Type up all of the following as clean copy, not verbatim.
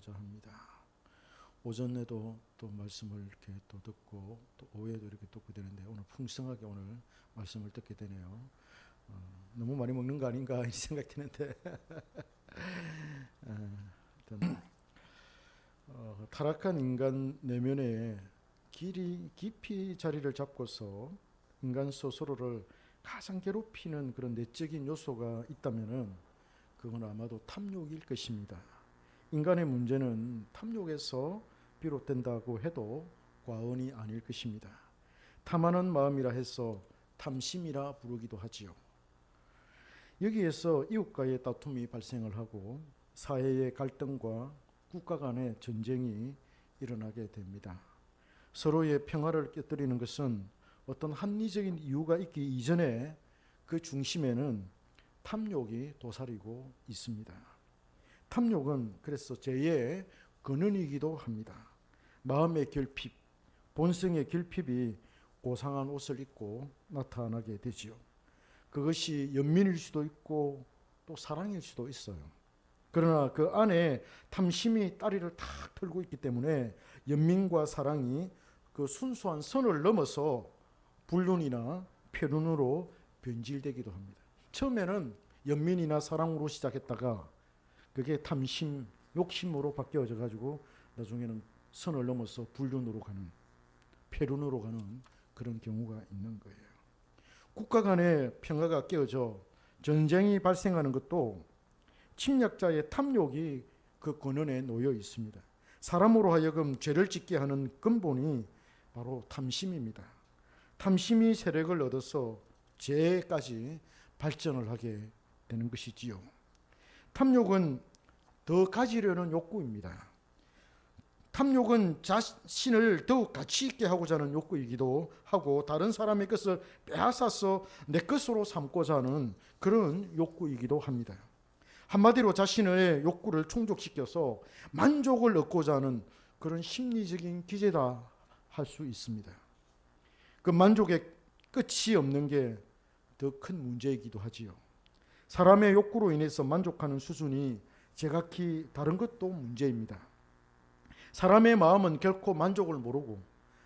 나누고자 합니다. 오전에도 또 말씀을 이렇게 또 듣고 또 오후에도 이렇게 듣고 되는데 오늘 풍성하게 오늘 말씀을 듣게 되네요. 너무 많이 먹는 거 아닌가 이 생각 드는데 타락한 인간 내면에 깊이 자리를 잡고서 인간 스스로를 가장 괴롭히는 그런 내적인 요소가 있다면은 그건 아마도 탐욕일 것입니다. 인간의 문제는 탐욕에서 비롯된다고 해도 과언이 아닐 것입니다. 탐하는 마음이라 해서 탐심이라 부르기도 하지요. 여기에서 이웃과의 다툼이 발생을 하고 사회의 갈등과 국가 간의 전쟁이 일어나게 됩니다. 서로의 평화를 깨뜨리는 것은 어떤 합리적인 이유가 있기 이전에 그 중심에는 탐욕이 도사리고 있습니다. 탐욕은 그래서 죄의 근원이기도 합니다. 마음의 결핍, 본성의 결핍이 고상한 옷을 입고 나타나게 되지요. 그것이 연민일 수도 있고 또 사랑일 수도 있어요. 그러나 그 안에 탐심이 다리를 탁 털고 있기 때문에 연민과 사랑이 그 순수한 선을 넘어서 불륜이나 폐륜으로 변질되기도 합니다. 처음에는 연민이나 사랑으로 시작했다가 그게 탐심, 욕심으로 바뀌어져 가지고 나중에는 선을 넘어서 불륜으로 가는, 폐륜으로 가는 그런 경우가 있는 거예요. 국가 간의 평화가 깨어져 전쟁이 발생하는 것도 침략자의 탐욕이 그 근원에 놓여 있습니다. 사람으로 하여금 죄를 짓게 하는 근본이 바로 탐심입니다. 탐심이 세력을 얻어서 죄까지 발전을 하게 되는 것이지요. 탐욕은 더 가지려는 욕구입니다. 탐욕은 자신을 더욱 가치 있게 하고자 하는 욕구이기도 하고 다른 사람의 것을 빼앗아서 내 것으로 삼고자 하는 그런 욕구이기도 합니다. 한마디로 자신의 욕구를 충족시켜서 만족을 얻고자 하는 그런 심리적인 기제다 할 수 있습니다. 그 만족의 끝이 없는 게 더 큰 문제이기도 하지요. 사람의 욕구로 인해서 만족하는 수준이 제각기 다른 것도 문제입니다. 사람의 마음은 결코 만족을 모르고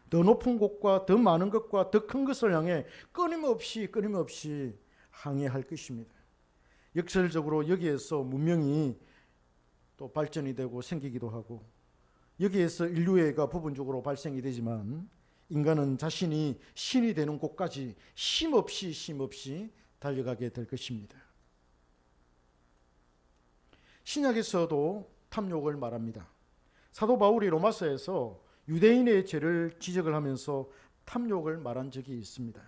더 높은 곳과 더 많은 것과 더 큰 것을 향해 끊임없이 항해할 것입니다. 역설적으로 여기에서 문명이 또 발전이 되고 생기기도 하고 여기에서 인류애가 부분적으로 발생이 되지만 인간은 자신이 신이 되는 곳까지 쉼없이 달려가게 될 것입니다. 신약에서도 탐욕을 말합니다. 사도 바울이 로마서에서 유대인의 죄를 지적을 하면서 탐욕을 말한 적이 있습니다.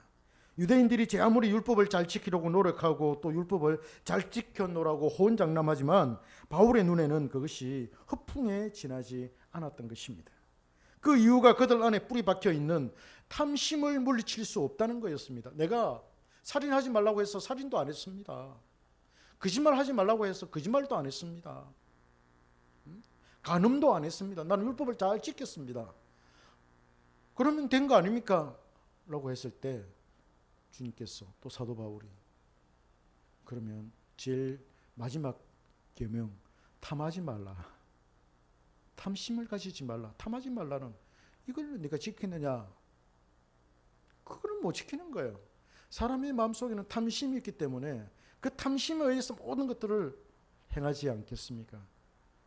유대인들이 제 아무리 율법을 잘 지키려고 노력하고 또 율법을 잘 지켜놓으라고 호언장담하지만 바울의 눈에는 그것이 허풍에 지나지 않았던 것입니다. 그 이유가 그들 안에 뿌리 박혀 있는 탐심을 물리칠 수 없다는 거였습니다. 내가 살인하지 말라고 해서 살인도 안 했습니다. 거짓말하지 말라고 해서 거짓말도 안 했습니다. 간음도 안 했습니다. 나는 율법을 잘 지켰습니다. 그러면 된 거 아닙니까? 라고 했을 때 주님께서 또 사도 바울이 그러면 제일 마지막 계명 탐하지 말라. 탐심을 가지지 말라. 탐하지 말라는 이걸 네가 지켰느냐? 그거는 못 지키는 거예요. 사람의 마음속에는 탐심이 있기 때문에 그 탐심에 의해서 모든 것들을 행하지 않겠습니까?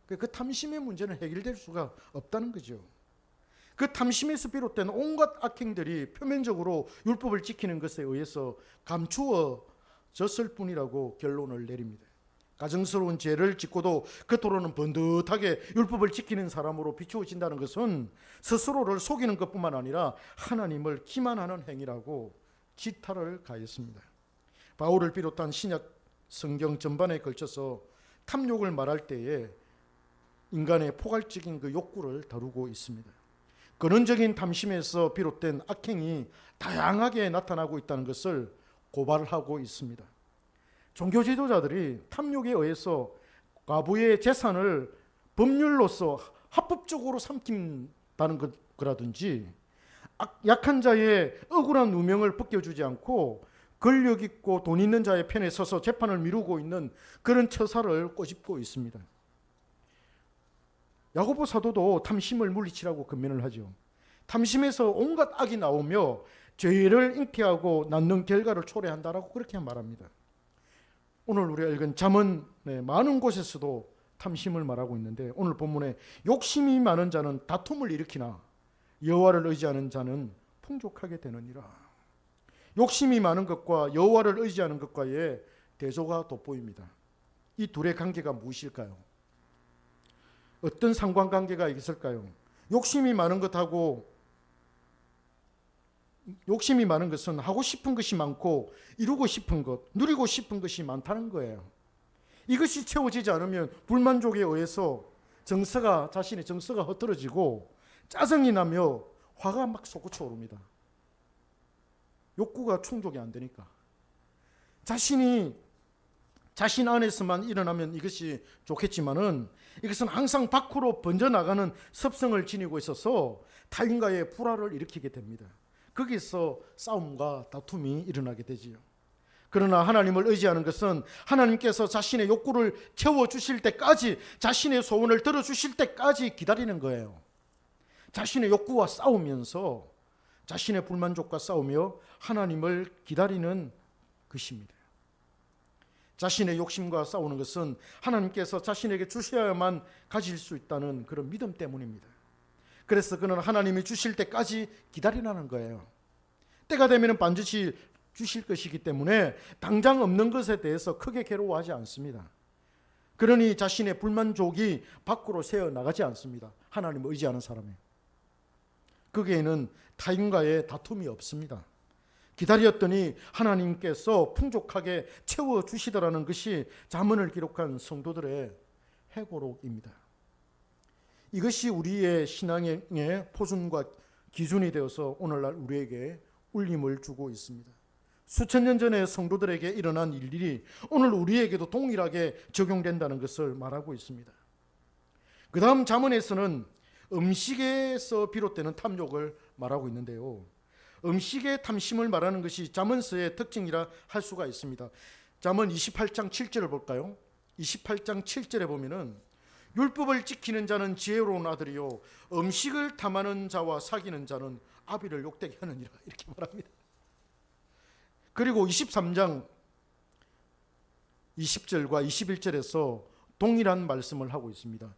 그 탐심의 문제는 해결될 수가 없다는 거죠. 그 탐심에서 비롯된 온갖 악행들이 표면적으로 율법을 지키는 것에 의해서 감추어졌을 뿐이라고 결론을 내립니다. 가증스러운 죄를 짓고도 겉으로는 번듯하게 율법을 지키는 사람으로 비추어진다는 것은 스스로를 속이는 것뿐만 아니라 하나님을 기만하는 행위라고 지탄을 가했습니다. 바울을 비롯한 신약 성경 전반에 걸쳐서 탐욕을 말할 때에 인간의 포괄적인 그 욕구를 다루고 있습니다. 근원적인 탐심에서 비롯된 악행이 다양하게 나타나고 있다는 것을 고발하고 있습니다. 종교 지도자들이 탐욕에 의해서 과부의 재산을 법률로서 합법적으로 삼킨다는 거라든지 약한 자의 억울한 누명을 벗겨주지 않고 권력 있고 돈 있는 자의 편에 서서 재판을 미루고 있는 그런 처사를 꼬집고 있습니다. 야고보 사도도 탐심을 물리치라고 권면을 하죠. 탐심에서 온갖 악이 나오며 죄를 잉태하고 낳는 결과를 초래한다라고 그렇게 말합니다. 오늘 우리가 읽은 잠언 많은 곳에서도 탐심을 말하고 있는데, 오늘 본문에 욕심이 많은 자는 다툼을 일으키나 여호와를 의지하는 자는 풍족하게 되느니라. 욕심이 많은 것과 여호와를 의지하는 것과의 대조가 돋보입니다. 이 둘의 관계가 무엇일까요? 어떤 상관관계가 있을까요? 욕심이 많은 것은 하고 싶은 것이 많고 이루고 싶은 것, 누리고 싶은 것이 많다는 거예요. 이것이 채워지지 않으면 불만족에 의해서 자신의 정서가 흐트러지고 짜증이 나며 화가 막 솟구쳐 오릅니다. 욕구가 충족이 안 되니까. 자신 안에서만 일어나면 이것이 좋겠지만은 이것은 항상 밖으로 번져나가는 습성을 지니고 있어서 타인과의 불화를 일으키게 됩니다. 거기서 싸움과 다툼이 일어나게 되지요. 그러나 하나님을 의지하는 것은 하나님께서 자신의 욕구를 채워주실 때까지, 자신의 소원을 들어주실 때까지 기다리는 거예요. 자신의 욕구와 싸우면서, 자신의 불만족과 싸우며 하나님을 기다리는 것입니다. 자신의 욕심과 싸우는 것은 하나님께서 자신에게 주셔야만 가질 수 있다는 그런 믿음 때문입니다. 그래서 그는 하나님이 주실 때까지 기다리라는 거예요. 때가 되면 반드시 주실 것이기 때문에 당장 없는 것에 대해서 크게 괴로워하지 않습니다. 그러니 자신의 불만족이 밖으로 새어나가지 않습니다. 하나님을 의지하는 사람이. 거기에는 타인과의 다툼이 없습니다. 기다렸더니 하나님께서 풍족하게 채워주시더라는 것이 잠언을 기록한 성도들의 회고록입니다. 이것이 우리의 신앙의 포준과 기준이 되어서 오늘날 우리에게 울림을 주고 있습니다. 수천 년 전에 성도들에게 일어난 일들이 오늘 우리에게도 동일하게 적용된다는 것을 말하고 있습니다. 그 다음 잠언에서는 음식에서 비롯되는 탐욕을 말하고 있는데요. 음식의 탐심을 말하는 것이 잠언서의 특징이라 할 수가 있습니다. 잠언 28장 7절을 볼까요? 28장 7절에 보면은 율법을 지키는 자는 지혜로운 아들이요 음식을 탐하는 자와 사귀는 자는 아비를 욕되게 하느니라, 이렇게 말합니다. 그리고 23장 20절과 21절에서 동일한 말씀을 하고 있습니다.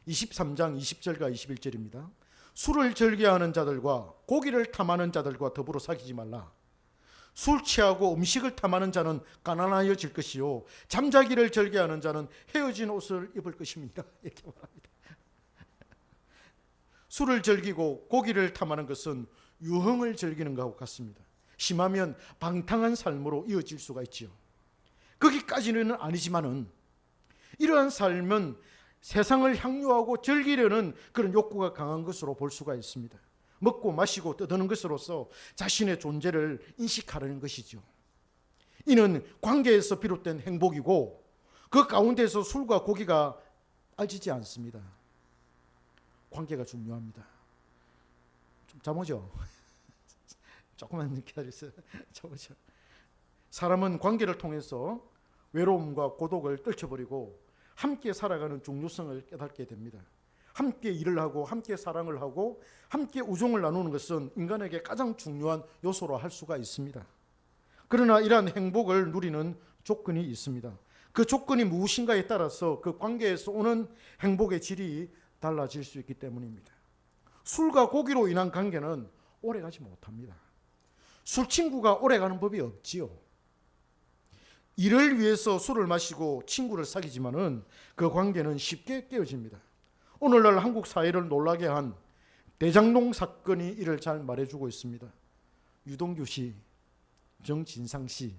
23장 20절과 21절입니다. 술을 즐겨하는 자들과 고기를 탐하는 자들과 더불어 사귀지 말라. 술 취하고 음식을 탐하는 자는 가난하여질 것이요 잠자기를 즐겨하는 자는 헤어진 옷을 입을 것입니다, 이렇게 말합니다. 술을 즐기고 고기를 탐하는 것은 유흥을 즐기는 것과 같습니다. 심하면 방탕한 삶으로 이어질 수가 있지요. 거기까지는 아니지만은 이러한 삶은 세상을 향유하고 즐기려는 그런 욕구가 강한 것으로 볼 수가 있습니다. 먹고 마시고 떠드는 것으로서 자신의 존재를 인식하려는 것이죠. 이는 관계에서 비롯된 행복이고 그 가운데서 술과 고기가 빠지지 않습니다. 관계가 중요합니다. 좀 잠오죠? 조금만 기다리세요. 잠오죠. 사람은 관계를 통해서 외로움과 고독을 떨쳐버리고 함께 살아가는 중요성을 깨닫게 됩니다. 함께 일을 하고 함께 사랑을 하고 함께 우정을 나누는 것은 인간에게 가장 중요한 요소로 할 수가 있습니다. 그러나 이러한 행복을 누리는 조건이 있습니다. 그 조건이 무엇인가에 따라서 그 관계에서 오는 행복의 질이 달라질 수 있기 때문입니다. 술과 고기로 인한 관계는 오래가지 못합니다. 술 친구가 오래가는 법이 없지요. 일을 위해서 술을 마시고 친구를 사귀지만은 그 관계는 쉽게 깨어집니다. 오늘날 한국 사회를 놀라게 한 대장동 사건이 이를 잘 말해주고 있습니다. 유동규 씨, 정진상 씨,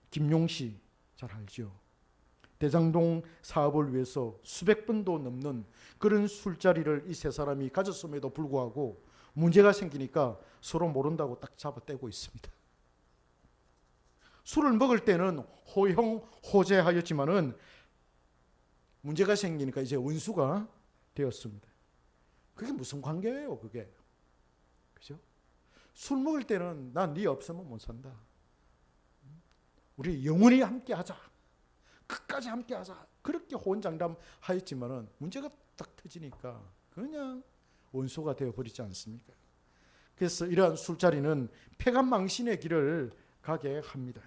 김용 씨 잘 알죠. 대장동 사업을 위해서 수백 번도 넘는 그런 술자리를 이 세 사람이 가졌음에도 불구하고 문제가 생기니까 서로 모른다고 딱 잡아떼고 있습니다. 술을 먹을 때는 호용호재하였지만은 문제가 생기니까 이제 원수가 되었습니다. 그게 무슨 관계예요, 그게? 그죠? 술 먹을 때는 난 네 없으면 못 산다. 우리 영원히 함께 하자. 끝까지 함께하자. 그렇게 호언장담하였지만은 문제가 딱 터지니까 그냥 원수가 되어버리지 않습니까? 그래서 이러한 술자리는 폐간망신의 길을 가게 합니다.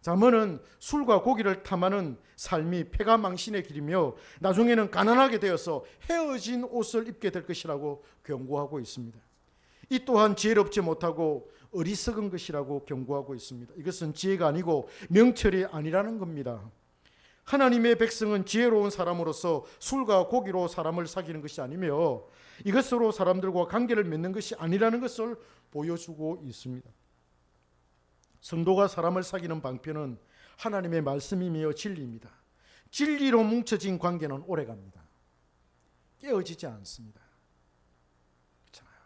잠언은 술과 고기를 탐하는 삶이 폐가망신의 길이며 나중에는 가난하게 되어서 헤어진 옷을 입게 될 것이라고 경고하고 있습니다. 이 또한 지혜롭지 못하고 어리석은 것이라고 경고하고 있습니다. 이것은 지혜가 아니고 명철이 아니라는 겁니다. 하나님의 백성은 지혜로운 사람으로서 술과 고기로 사람을 사귀는 것이 아니며 이것으로 사람들과 관계를 맺는 것이 아니라는 것을 보여주고 있습니다. 성도가 사람을 사귀는 방편은 하나님의 말씀이며 진리입니다. 진리로 뭉쳐진 관계는 오래갑니다. 깨어지지 않습니다. 그렇잖아요.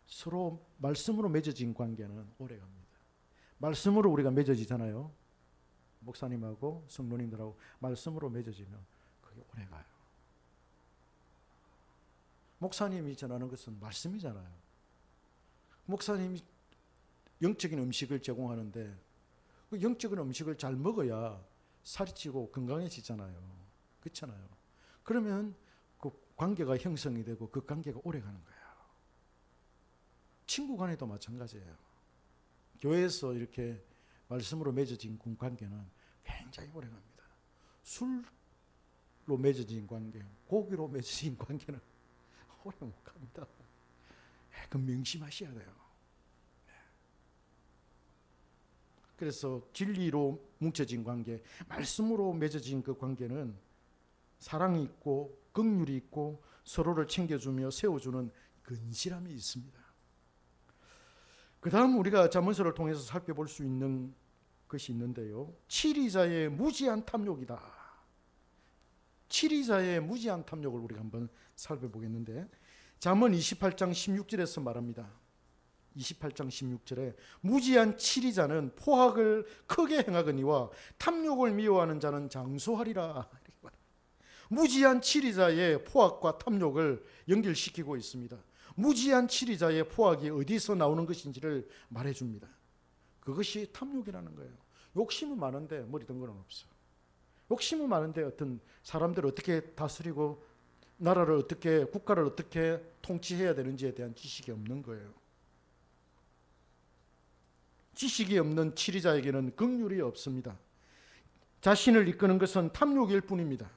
서로 말씀으로 맺어진 관계는 오래갑니다. 말씀으로 우리가 맺어지잖아요. 목사님하고 성도님들하고 말씀으로 맺어지면 그게 오래가요. 목사님이 전하는 것은 말씀이잖아요. 목사님이 영적인 음식을 제공하는데 그 영적인 음식을 잘 먹어야 살이 찌고 건강해지잖아요. 그렇잖아요. 그러면 그 관계가 형성이 되고 그 관계가 오래가는 거예요. 친구 간에도 마찬가지예요. 교회에서 이렇게 말씀으로 맺어진 관계는 굉장히 오래갑니다. 술로 맺어진 관계, 고기로 맺어진 관계는 오래 못 갑니다. 그 명심하셔야 돼요. 그래서 진리로 뭉쳐진 관계, 말씀으로 맺어진 그 관계는 사랑이 있고 긍휼이 있고 서로를 챙겨주며 세워주는 근실함이 있습니다. 그 다음 우리가 잠언서를 통해서 살펴볼 수 있는 것이 있는데요. 치리자의 무지한 탐욕이다. 치리자의 무지한 탐욕을 우리가 한번 살펴보겠는데 잠언 28장 16절에서 말합니다. 28장 16절에 무지한 치리자는 포악을 크게 행하거니와 탐욕을 미워하는 자는 장수하리라. 무지한 치리자의 포악과 탐욕을 연결시키고 있습니다. 무지한 치리자의 포악이 어디서 나오는 것인지를 말해줍니다. 그것이 탐욕이라는 거예요. 욕심은 많은데 머리 든 건 없어. 욕심은 많은데 어떤 사람들을 어떻게 다스리고 나라를 어떻게 국가를 어떻게 통치해야 되는지에 대한 지식이 없는 거예요. 지식이 없는 치리자에게는 긍휼이 없습니다. 자신을 이끄는 것은 탐욕일 뿐입니다.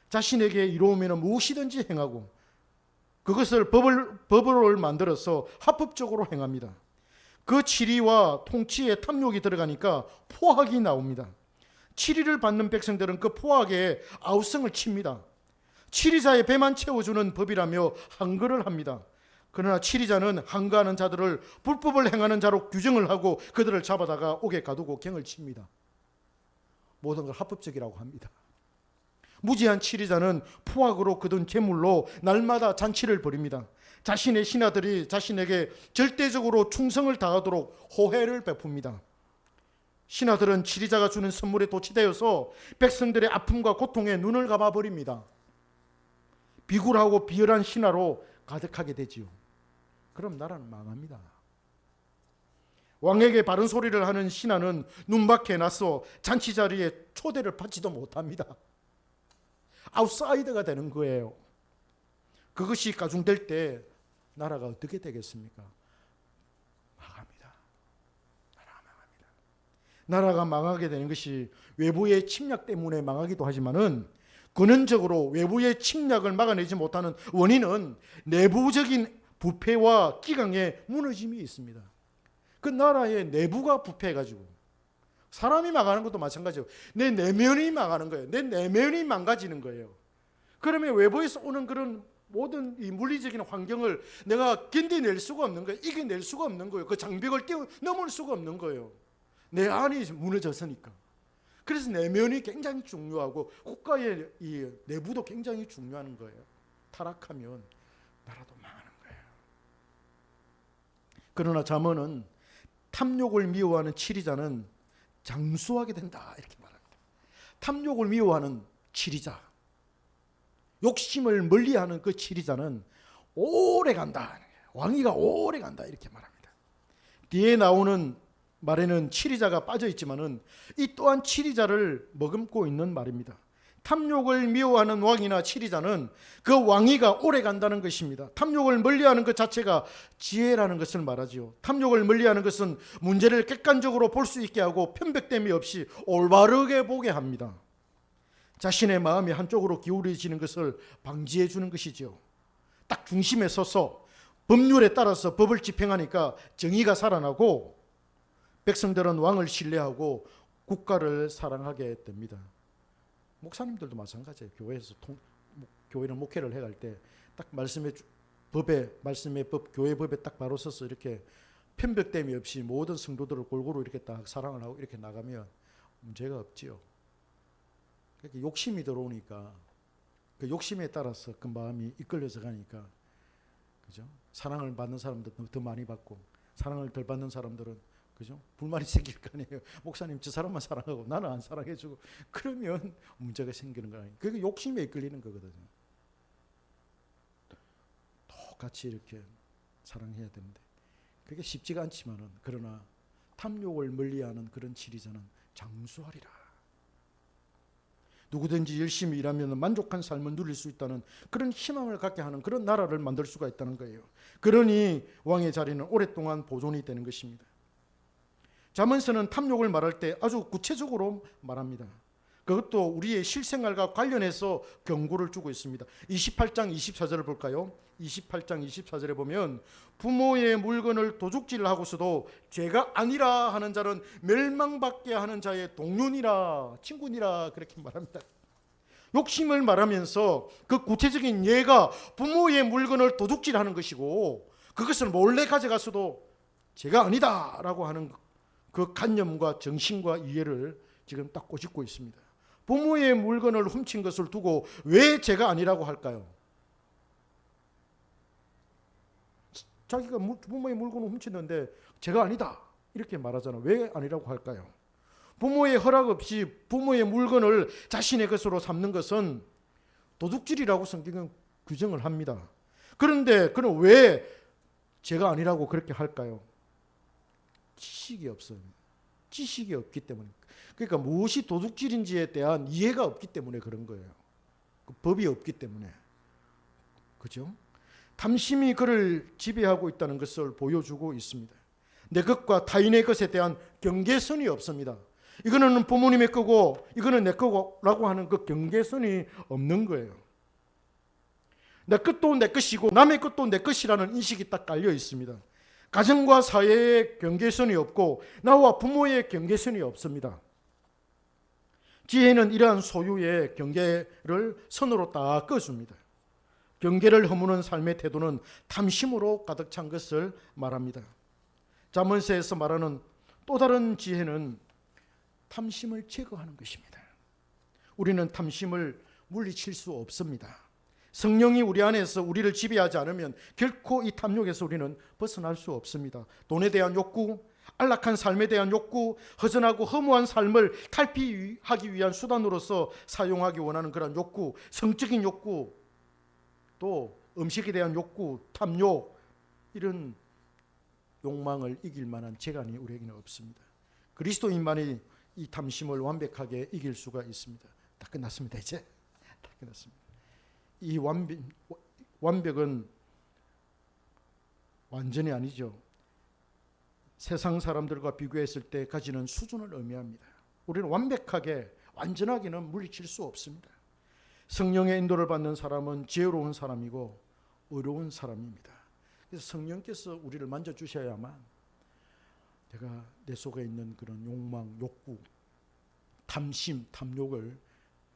자신에게 이로우면 무엇이든지 행하고 그것을 법을 만들어서 합법적으로 행합니다. 그 치리와 통치에 탐욕이 들어가니까 포악이 나옵니다. 치리를 받는 백성들은 그 포악에 아우성을 칩니다. 치리자의 배만 채워주는 법이라며 항거를 합니다. 그러나 치리자는 항거하는 자들을 불법을 행하는 자로 규정을 하고 그들을 잡아다가 옥에 가두고 경을 칩니다. 모든 걸 합법적이라고 합니다. 무지한 치리자는 포악으로 거둔 재물로 날마다 잔치를 벌입니다. 자신의 신하들이 자신에게 절대적으로 충성을 다하도록 호혜를 베풉니다. 신하들은 치리자가 주는 선물에 도취되어서 백성들의 아픔과 고통에 눈을 감아버립니다. 비굴하고 비열한 신하로 가득하게 되지요. 그럼 나라는 망합니다. 왕에게 바른 소리를 하는 신하는 눈밖에 나서 잔치 자리에 초대를 받지도 못합니다. 아웃사이더가 되는 거예요. 그것이 가중될 때 나라가 어떻게 되겠습니까? 망합니다. 나라가 망합니다. 나라가 망하게 되는 것이 외부의 침략 때문에 망하기도 하지만은 근원적으로 외부의 침략을 막아내지 못하는 원인은 내부적인 부패와 기강의 무너짐이 있습니다. 그 나라의 내부가 부패해가지고 사람이 망하는 것도 마찬가지예요. 내 내면이 망하는 거예요. 내 내면이 망가지는 거예요. 그러면 외부에서 오는 그런 모든 이 물리적인 환경을 내가 견뎌낼 수가 없는 거예요. 이겨낼 수가 없는 거예요. 그 장벽을 넘을 수가 없는 거예요. 내 안이 무너졌으니까. 그래서 내면이 굉장히 중요하고 국가의 이 내부도 굉장히 중요한 거예요. 타락하면 나라도 망하는 거예요. 그러나 잠언은 탐욕을 미워하는 치리자는 장수하게 된다 이렇게 말합니다. 탐욕을 미워하는 치리자, 욕심을 멀리하는 그 치리자는 오래 간다, 왕위가 오래 간다 이렇게 말합니다. 뒤에 나오는 말에는 치리자가 빠져 있지만은 이 또한 치리자를 머금고 있는 말입니다. 탐욕을 미워하는 왕이나 치리자는 그 왕위가 오래 간다는 것입니다. 탐욕을 멀리하는 것 자체가 지혜라는 것을 말하지요. 탐욕을 멀리하는 것은 문제를 객관적으로 볼 수 있게 하고 편백됨이 없이 올바르게 보게 합니다. 자신의 마음이 한쪽으로 기울어지는 것을 방지해 주는 것이지요. 딱 중심에 서서 법률에 따라서 법을 집행하니까 정의가 살아나고 백성들은 왕을 신뢰하고 국가를 사랑하게 됩니다. 목사님들도 마찬가지예요. 교회에서 교회는 목회를 해갈 때 딱 말씀의 법 교회 법에 딱 바로 서서 이렇게 편백됨이 없이 모든 성도들을 골고루 이렇게 딱 사랑을 하고 이렇게 나가면 문제가 없지요. 그러니까 욕심이 들어오니까 그 욕심에 따라서 그 마음이 이끌려서 가니까, 그죠? 사랑을 받는 사람들은 더 많이 받고 사랑을 덜 받는 사람들은, 그죠? 불만이 생길 거 아니에요. 목사님 저 사람만 사랑하고 나는 안 사랑해주고, 그러면 문제가 생기는 거 아니에요. 그게 욕심에 이끌리는 거거든요. 똑같이 이렇게 사랑해야 되는데 그게 쉽지가 않지만은, 그러나 탐욕을 멀리하는 그런 치리자는 장수하리라. 누구든지 열심히 일하면 만족한 삶을 누릴 수 있다는 그런 희망을 갖게 하는 그런 나라를 만들 수가 있다는 거예요. 그러니 왕의 자리는 오랫동안 보존이 되는 것입니다. 잠언서는 탐욕을 말할 때 아주 구체적으로 말합니다. 그것도 우리의 실생활과 관련해서 경고를 주고 있습니다. 28장 24절을 볼까요? 28장 24절에 보면 부모의 물건을 도둑질 하고서도 죄가 아니라 하는 자는 멸망받게 하는 자의 동료니라, 친구니라, 그렇게 말합니다. 욕심을 말하면서 그 구체적인 예가 부모의 물건을 도둑질하는 것이고 그것을 몰래 가져가서도 죄가 아니다라고 하는 그 관념과 정신과 이해를 지금 딱 꼬집고 있습니다. 부모의 물건을 훔친 것을 두고 왜 죄가 아니라고 할까요? 자기가 부모의 물건을 훔쳤는데 죄가 아니다 이렇게 말하잖아요. 왜 아니라고 할까요? 부모의 허락 없이 부모의 물건을 자신의 것으로 삼는 것은 도둑질이라고 성경은 규정을 합니다. 그런데 그는 왜 죄가 아니라고 그렇게 할까요? 지식이 없어요. 지식이 없기 때문에. 그러니까 무엇이 도둑질인지에 대한 이해가 없기 때문에 그런 거예요. 그 법이 없기 때문에. 그죠? 탐심이 그를 지배하고 있다는 것을 보여주고 있습니다. 내 것과 타인의 것에 대한 경계선이 없습니다. 이거는 부모님의 거고 이거는 내 거라고 하는 그 경계선이 없는 거예요. 내 것도 내 것이고 남의 것도 내 것이라는 인식이 딱 깔려 있습니다. 가정과 사회의 경계선이 없고 나와 부모의 경계선이 없습니다. 지혜는 이러한 소유의 경계를 선으로 딱 꺼줍니다. 경계를 허무는 삶의 태도는 탐심으로 가득 찬 것을 말합니다. 잠언서에서 말하는 또 다른 지혜는 탐심을 제거하는 것입니다. 우리는 탐심을 물리칠 수 없습니다. 성령이 우리 안에서 우리를 지배하지 않으면 결코 이 탐욕에서 우리는 벗어날 수 없습니다. 돈에 대한 욕구, 안락한 삶에 대한 욕구, 허전하고 허무한 삶을 탈피하기 위한 수단으로서 사용하기 원하는 그런 욕구, 성적인 욕구, 또 음식에 대한 욕구, 탐욕, 이런 욕망을 이길 만한 재간이 우리에게는 없습니다. 그리스도인만이 이 탐심을 완벽하게 이길 수가 있습니다. 다 끝났습니다. 이제 다 끝났습니다. 이 완벽은 완전히 아니죠. 세상 사람들과 비교했을 때 가지는 수준을 의미합니다. 우리는 완벽하게 완전하게는 물리칠 수 없습니다. 성령의 인도를 받는 사람은 지혜로운 사람이고 의로운 사람입니다. 그래서 성령께서 우리를 만져주셔야만 내가 내 속에 있는 그런 욕망, 욕구, 탐심, 탐욕을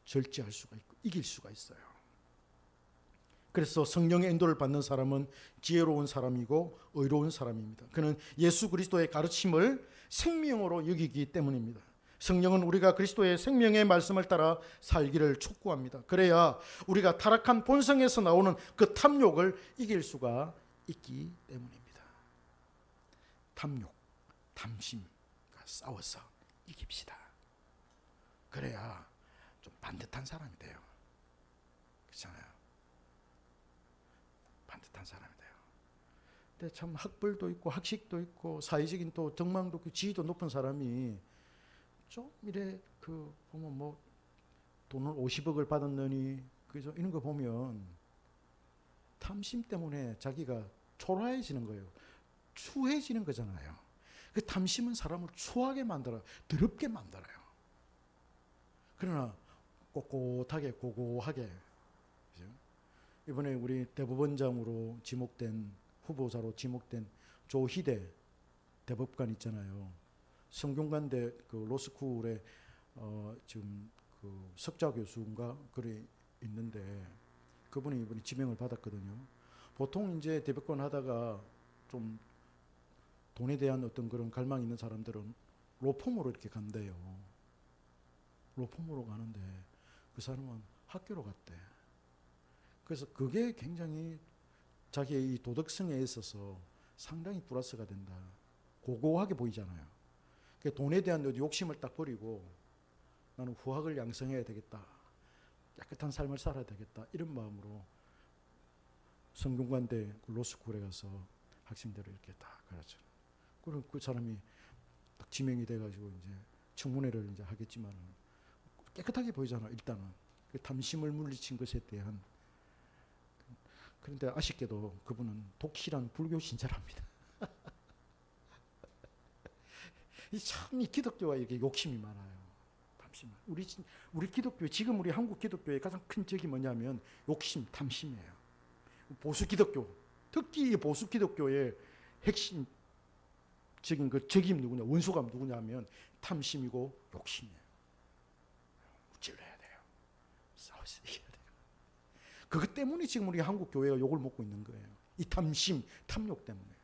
절제할 수가 있고 이길 수가 있어요. 그래서 성령의 인도를 받는 사람은 지혜로운 사람이고 의로운 사람입니다. 그는 예수 그리스도의 가르침을 생명으로 여기기 때문입니다. 성령은 우리가 그리스도의 생명의 말씀을 따라 살기를 촉구합니다. 그래야 우리가 타락한 본성에서 나오는 그 탐욕을 이길 수가 있기 때문입니다. 탐욕, 탐심과 싸워서 이깁시다. 그래야 좀 반듯한 사람이 돼요. 그렇잖아요. 반듯한 사람이 돼요. 근데 참 학벌도 있고 학식도 있고 사회적인 또 덕망도 있고 지위도 높은 사람이 좀 이래 그 보면 뭐 돈을 50억을 받았느니 그죠? 이런 거 보면 탐심 때문에 자기가 초라해지는 거예요. 추해지는 거잖아요. 그 탐심은 사람을 추하게 만들어요. 더럽게 만들어요. 그러나 꼿꼿하게 고고하게, 그죠? 이번에 우리 대법원장으로 지목된 후보자로 지목된 조희대 대법관 있잖아요. 성균관대 그 로스쿨에 지금 그 석좌 교수인가 그래 있는데 그분이 이번에 지명을 받았거든요. 보통 이제 대법관 하다가 좀 돈에 대한 어떤 그런 갈망이 있는 사람들은 로펌으로 이렇게 간대요. 로펌으로 가는데 그 사람은 학교로 갔대. 그래서 그게 굉장히 자기의 이 도덕성에 있어서 상당히 플러스가 된다. 고고하게 보이잖아요. 돈에 대한 욕심을 딱 버리고 나는 후학을 양성해야 되겠다. 깨끗한 삶을 살아야 되겠다. 이런 마음으로 성균관대 로스쿨에 가서 학생들을 이렇게 다 가르쳐. 그럼 그 사람이 딱 지명이 돼가지고 이제 청문회를 이제 하겠지만 깨끗하게 보이잖아. 일단은 그 탐심을 물리친 것에 대한. 그런데 아쉽게도 그분은 독실한 불교 신자랍니다. 참 이 기독교가 이렇게 욕심이 많아요. 탐심만. 우리 기독교 지금 우리 한국 기독교의 가장 큰 적이 뭐냐면 욕심, 탐심이에요. 보수 기독교, 특히 보수 기독교의 핵심적인 그 적임 누구냐, 원수가 누구냐면 탐심이고 욕심이에요. 무찔러야 돼요. 싸워서 이겨야 돼요. 그것 때문에 지금 우리 한국 교회가 욕을 먹고 있는 거예요. 이 탐심, 탐욕 때문에.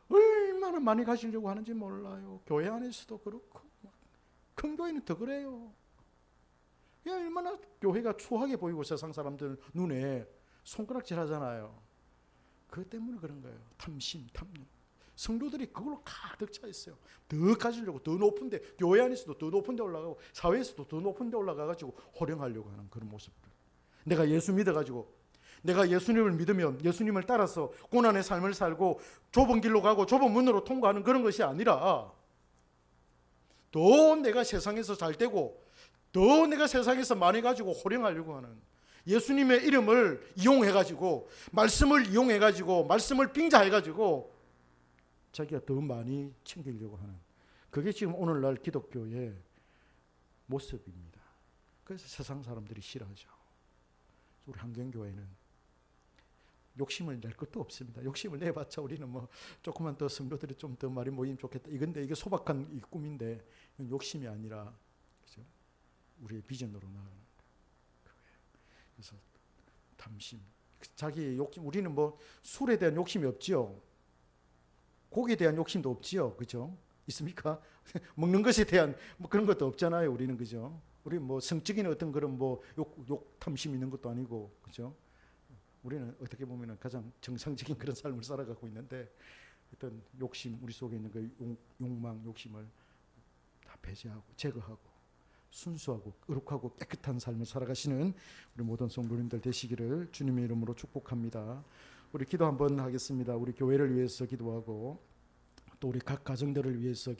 얼마나 많이 가지려고 하는지 몰라요. 교회 안에서도 그렇고 큰 교회는 더 그래요. 얼마나 교회가 추하게 보이고 세상 사람들 눈에 손가락질 하잖아요. 그것 때문에 그런 거예요. 탐심, 탐욕. 성도들이 그걸로 가득 차 있어요. 더 가지려고 더 높은데, 교회 안에서도 더 높은데 올라가고 사회에서도 더 높은데 올라가가지고 호령하려고 하는 그런 모습들. 내가 예수 믿어가지고 내가 예수님을 믿으면 예수님을 따라서 고난의 삶을 살고 좁은 길로 가고 좁은 문으로 통과하는 그런 것이 아니라 더 내가 세상에서 잘 되고 더 내가 세상에서 많이 가지고 호령하려고 하는, 예수님의 이름을 이용해가지고 말씀을 이용해가지고 말씀을 빙자해가지고 자기가 더 많이 챙기려고 하는, 그게 지금 오늘날 기독교의 모습입니다. 그래서 세상 사람들이 싫어하죠. 우리 한경교회는 욕심을 낼 것도 없습니다. 욕심을 내봤자 우리는 뭐 조금만 더 성도들이 좀 더 많이 모이면 좋겠다. 이건데 이게 소박한 이 꿈인데 욕심이 아니라, 그죠? 우리의 비전으로 나아가는 거예요. 그래서 탐심, 자기의 욕심. 우리는 뭐 술에 대한 욕심이 없지요. 고기에 대한 욕심도 없지요. 그죠? 있습니까? 먹는 것에 대한 뭐 그런 것도 없잖아요. 우리는, 그죠? 우리 뭐 성적인 어떤 그런 뭐 욕 탐심 있는 것도 아니고, 그죠? 우리는 어떻게 보면 가장 정상적인 그런 삶을 살아가고 있는데 어떤 욕심, 우리 속에 있는 그 욕망, 욕심을 다 배제하고 제거하고 순수하고 거룩하고 깨끗한 삶을 살아가시는 우리 모든 성도님들 되시기를 주님의 이름으로 축복합니다. 우리 기도 한번 하겠습니다. 우리 교회를 위해서 기도하고 또 우리 각 가정들을 위해서